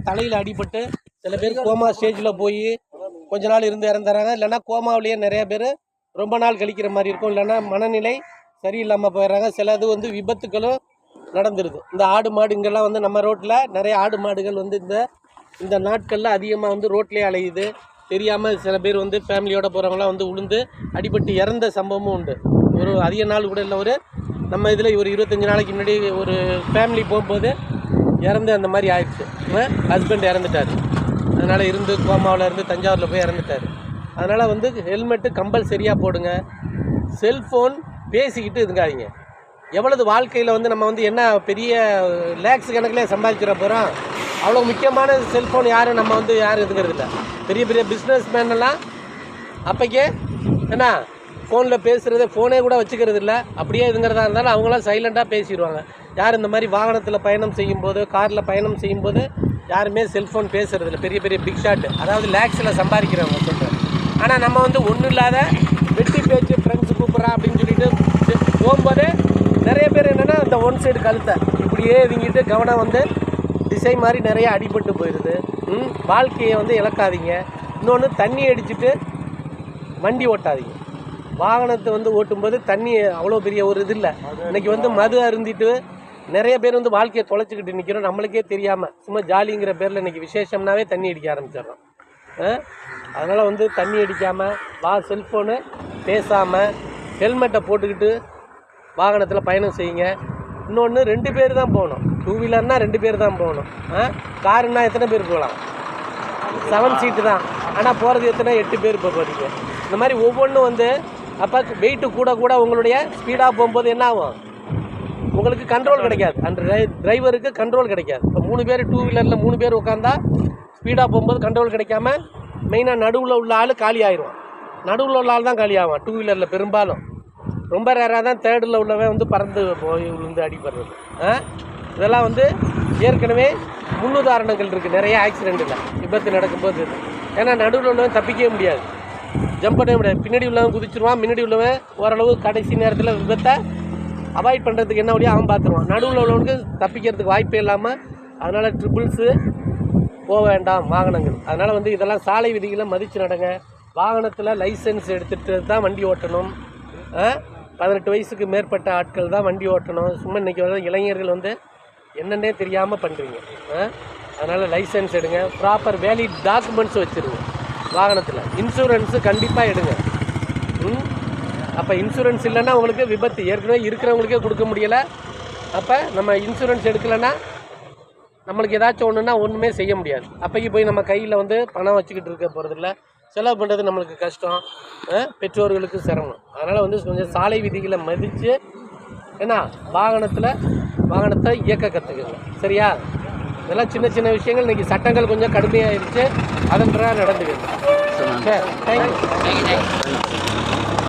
தலையில் அடிபட்டு சில பேர் கோமா ஸ்டேஜில் போய் கொஞ்ச நாள் இருந்து இறந்துறாங்க. இல்லைன்னா கோமாவிலேயே நிறைய பேர் ரொம்ப நாள் கழிக்கிற மாதிரி இருக்கும். இல்லைன்னா மனநிலை சரியில்லாமல் போயிடுறாங்க. சிலது வந்து விபத்துக்களும் நடந்துருது. இந்த ஆடு மாடு இங்கெல்லாம் வந்து நம்ம ரோட்டில் நிறைய ஆடு மாடுகள் வந்து இந்த நாட்களில் அதிகமாக வந்து ரோட்லேயே அலையுது. தெரியாமல் சில பேர் வந்து ஃபேமிலியோடு போகிறவங்களாம் வந்து உளுந்து அடிபட்டு இறந்த சம்பவமும் உண்டு. ஒரு அதிக நாள் கூட இல்லை, ஒரு நம்ம இதில் ஒரு 25 நாளைக்கு முன்னாடி ஒரு ஃபேமிலி போகும்போது இறந்து அந்த மாதிரி ஆயிடுச்சு. ஹஸ்பண்ட் இறந்துட்டார். அதனால் இருந்து கோமாவில் இருந்து தஞ்சாவூரில் போய் இறந்துட்டார். அதனால் வந்து ஹெல்மெட்டு கம்பல்சரியாக போடுங்க. செல்ஃபோன் பேசிக்கிட்டு இருக்காதீங்க. எவ்வளவு வாழ்க்கையில் வந்து நம்ம வந்து என்ன பெரிய லேக்ஸ் கணக்கில் சம்பாதிச்சிட போகிறோம். அவ்வளோ முக்கியமான செல்ஃபோன் யாரும் நம்ம வந்து யாரும் இதுங்கிறது இல்லை. பெரிய பெரிய பிஸ்னஸ் மேனெல்லாம் அப்போக்கே என்ன ஃபோனில் பேசுகிறது, ஃபோனே கூட வச்சுக்கிறது இல்லை. அப்படியே இதுங்கிறதா இருந்தாலும் அவங்களாம் சைலண்ட்டாக பேசிடுவாங்க. யார் இந்த மாதிரி வாகனத்தில் பயணம் செய்யும்போது, காரில் பயணம் செய்யும்போது யாருமே செல்ஃபோன் பேசுகிறதில்ல. பெரிய பெரிய பிக் ஷாட்டு, அதாவது லேக்ஸில் சம்பாதிக்கிறவங்க சொல்கிறேன். ஆனால் நம்ம வந்து ஒன்றும் இல்லாத வெட்டி பேச்சு ஃப்ரெண்ட்ஸு கூப்பிட்றான் அப்படின்னு சொல்லிட்டு போகும்போது நிறைய பேர் என்னென்னா இந்த ஒன் சைடு கழுத்தை இப்படியே இவங்கிட்டு கவனம் வந்து திசை மாதிரி நிறைய அடிபட்டு போயிடுது. வாழ்க்கையை வந்து இழக்காதீங்க. இன்னொன்று தண்ணி அடிச்சுட்டு வண்டி ஓட்டாதீங்க. வாகனத்தை வந்து ஓட்டும்போது தண்ணி அவ்வளோ பெரிய ஒரு இது இல்லை. இன்றைக்கி வந்து மது அருந்திட்டு நிறைய பேர் வந்து வாழ்க்கையை தொலைச்சிக்கிட்டு நிற்கிறோம். நம்மளுக்கே தெரியாமல் சும்மா ஜாலிங்கிற பேரில் இன்றைக்கி விசேஷம்னாவே தண்ணி அடிக்க ஆரம்பிச்சிடுறோம். அதனால் வந்து தண்ணி அடிக்காமல் செல்ஃபோனு பேசாமல் ஹெல்மெட்டை போட்டுக்கிட்டு வாகனத்தில் பயணம் செய்யுங்க. இன்னொன்று 2 பேர் தான் போகணும். 2 வீலர்னால் 2 பேர் தான் போகணும். காருன்னா எத்தனை பேர் போகலாம்? 7 சீட்டு தான். ஆனால் போகிறது எத்தனை 8 பேர் இப்போ போகிறீங்க. இந்த மாதிரி ஒவ்வொன்றும் வந்து அப்போ வெயிட்டு கூட உங்களுடைய ஸ்பீடாக போகும்போது என்ன ஆகும்? உங்களுக்கு கண்ட்ரோல் கிடைக்காது. அந்த டிரைவருக்கு கண்ட்ரோல் கிடைக்காது. இப்போ 3 பேர் 2 வீலரில் 3 பேர் உட்காந்தா ஸ்பீடாக போகும்போது கண்ட்ரோல் கிடைக்காம மெயினாக நடுவில் உள்ள ஆள் காலி ஆயிடுவான். நடுவில் உள்ள ஆள் தான் காலி ஆவான் 2 வீலரில் பெரும்பாலும். ரொம்ப ரேராக தான் தேர்டில் உள்ளவன் வந்து பறந்து போய் விழுந்து அடிபடுறது. இதெல்லாம் வந்து ஏற்கனவே முன்னுதாரணங்கள் இருக்குது நிறைய ஆக்சிடெண்ட்டில் விபத்து நடக்கும்போது. ஏன்னா நடுவில் உள்ளவன் தப்பிக்கவே முடியாது, ஜம்ப் பண்ணவே முடியாது. பின்னாடி உள்ளவன் குதிச்சிருவான். முன்னாடி உள்ளவன் ஓரளவு கடைசி நேரத்தில் விபத்தை அவாய்ட் பண்ணுறதுக்கு என்ன வழியாக அவன் பார்த்துருவான். நடுவில் உள்ளவனுக்கு தப்பிக்கிறதுக்கு வாய்ப்பே இல்லாமல் அதனால் ட்ரிபிள்ஸு போக வேண்டாம் வாகனங்கள். அதனால் வந்து இதெல்லாம் சாலை விதிகளை மதித்து நடங்க. வாகனத்தில் லைசன்ஸ் எடுத்துகிட்டு தான் வண்டி ஓட்டணும். 18 வயசுக்கு மேற்பட்ட ஆட்கள் தான் வண்டி ஓட்டணும். சும்மா இன்றைக்கி வந்து இளைஞர்கள் வந்து என்னென்னே தெரியாமல் பண்ணுறீங்க. அதனால் லைசன்ஸ் எடுங்க. ப்ராப்பர் வேலிட் டாக்குமெண்ட்ஸ் வச்சுருங்க. வாகனத்தில் இன்சூரன்ஸு கண்டிப்பாக எடுங்க. அப்போ இன்சூரன்ஸ் இல்லைன்னா உங்களுக்கு விபத்து ஏற்கனவே இருக்கிறவங்களுக்கே கொடுக்க முடியலை. அப்போ நம்ம இன்சூரன்ஸ் எடுக்கலைன்னா நம்மளுக்கு ஏதாச்சும் ஒன்றுன்னா ஒன்றுமே செய்ய முடியாது. அப்போக்கி போய் நம்ம கையில் வந்து பணம் வச்சுக்கிட்டு இருக்க போகிறதில்ல. செலவு பண்ணுறது நம்மளுக்கு கஷ்டம், பெற்றோர்களுக்கு சிரமம். அதனால் வந்து கொஞ்சம் சாலை விதிகளை மதித்து ஏன்னா வாகனத்தை இயக்க கற்றுக்குங்க. சரியா? இதெல்லாம் சின்ன சின்ன விஷயங்கள். இன்றைக்கி சட்டங்கள் கொஞ்சம் கடுமையாகிடுச்சு, அதன்றாக நடந்துக்குது. சரி, தேங்க்யூ.